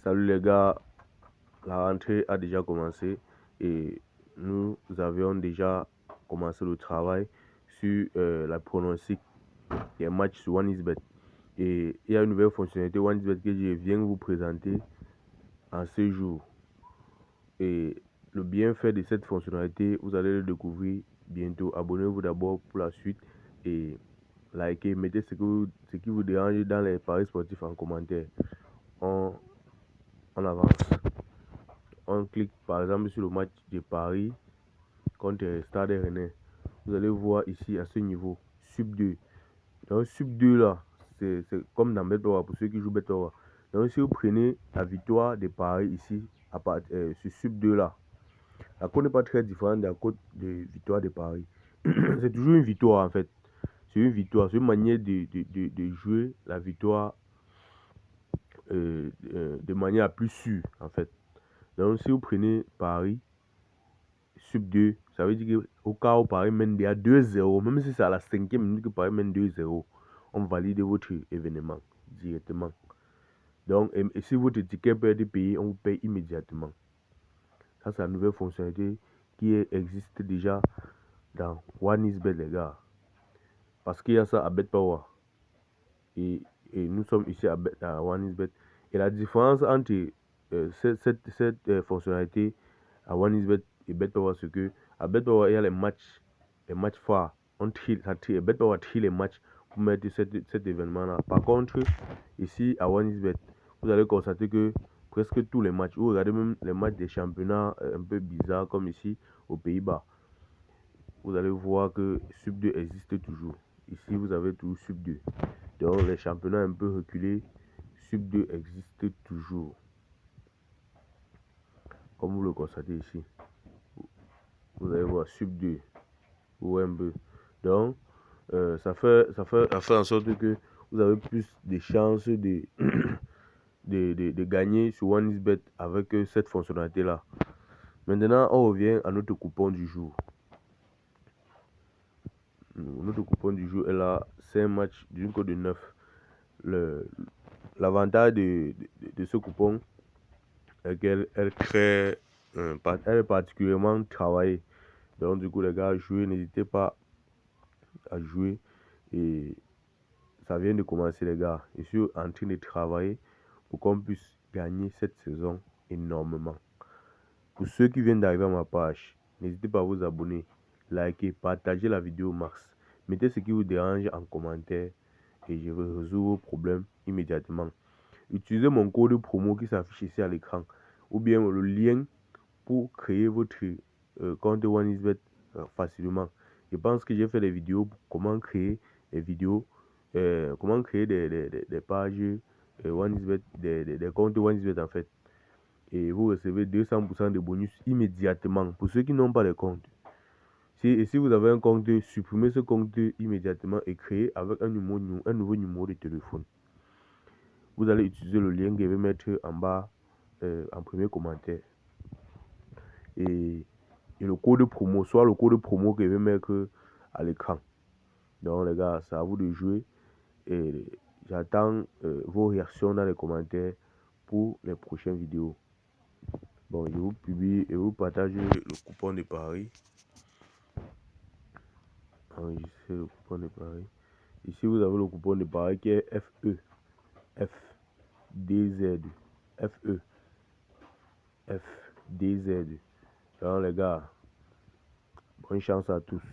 Salut les gars, la rentrée a déjà commencé et nous avions déjà commencé le travail sur la pronostic des matchs sur OneXBet. Et il y a une nouvelle fonctionnalité OneXBet que je viens vous présenter en ce jour. Et le bienfait de cette fonctionnalité, vous allez le découvrir bientôt. Abonnez-vous d'abord pour la suite et likez, mettez ce qui vous dérange dans les paris sportifs en commentaire. On avance. On clique par exemple sur le match de Paris contre Stade Rennais. Vous allez voir ici à ce niveau, sub 2. Donc sub 2 là, c'est comme dans BetPower pour ceux qui jouent BetPower. Donc si vous prenez la victoire de Paris ici, sur sub 2 là, la cote n'est pas très différente de la cote de victoire de Paris. C'est toujours une victoire en fait. C'est une victoire, c'est une manière de jouer la victoire de manière plus sûre en fait. Donc si vous prenez Paris sub 2, ça veut dire qu'au cas où Paris mène déjà 2-0, même si c'est à la 5e minute que Paris mène 2-0, on valide votre événement directement. Donc, et si votre ticket peut être payé, on vous paye immédiatement. Ça, c'est la nouvelle fonctionnalité qui existe déjà dans OneXBet, les gars. Parce qu'il y a ça à BetPower. Et nous sommes ici à OneXBet. Et la différence entre cette fonctionnalité à OneXBet et BetPower, c'est que à BetPower, il y a les matchs phares. BetPower trie les matchs pour mettre cet événement-là. Par contre, ici à OneXBet, vous allez constater que presque tous les matchs, vous regardez même les matchs des championnats un peu bizarres comme ici aux Pays-Bas, vous allez voir que Sub 2 existe toujours. Ici, vous avez toujours Sub 2. Donc, les championnats un peu reculés, Sub 2 existe toujours. Comme vous le constatez ici. Vous allez voir Sub 2 ou un peu. Donc, ça fait en sorte que vous avez plus de chances de, de gagner sur OneXBet avec cette fonctionnalité-là. Maintenant, on revient à notre coupon du jour. Notre coupon du jour est là. C'est un match d'une cote de 9. L'avantage de ce coupon est qu'elle elle est particulièrement travaillée. Donc, du coup, les gars, jouez, n'hésitez pas à jouer. Et ça vient de commencer, les gars. Je suis en train de travailler pour qu'on puisse gagner cette saison énormément. Pour ceux qui viennent d'arriver à ma page, n'hésitez pas à vous abonner, liker, partager la vidéo au max. Mettez ce qui vous dérange en commentaire et je vais résoudre vos problèmes immédiatement. Utilisez mon code promo qui s'affiche ici à l'écran ou bien le lien pour créer votre compte OneXBet facilement. Je pense que j'ai fait des vidéos pour comment créer des vidéos, comment créer des pages OneXBet, des comptes OneXBet en fait. Et vous recevez 200% de bonus immédiatement pour ceux qui n'ont pas de compte. Si vous avez un compte, supprimez ce compte immédiatement et créez avec un nouveau numéro de téléphone. Vous allez utiliser le lien que je vais mettre en bas en premier commentaire. Et le code promo, soit le code promo que je vais mettre à l'écran. Donc les gars, c'est à vous de jouer. Et j'attends vos réactions dans les commentaires pour les prochaines vidéos. Bon, je vous publie et vous partage le coupon de Paris. Enregistrez le coupon de Paris. Ici, vous avez le coupon de Paris qui est FE. FDZ. FE. FDZ. Alors les gars, bonne chance à tous.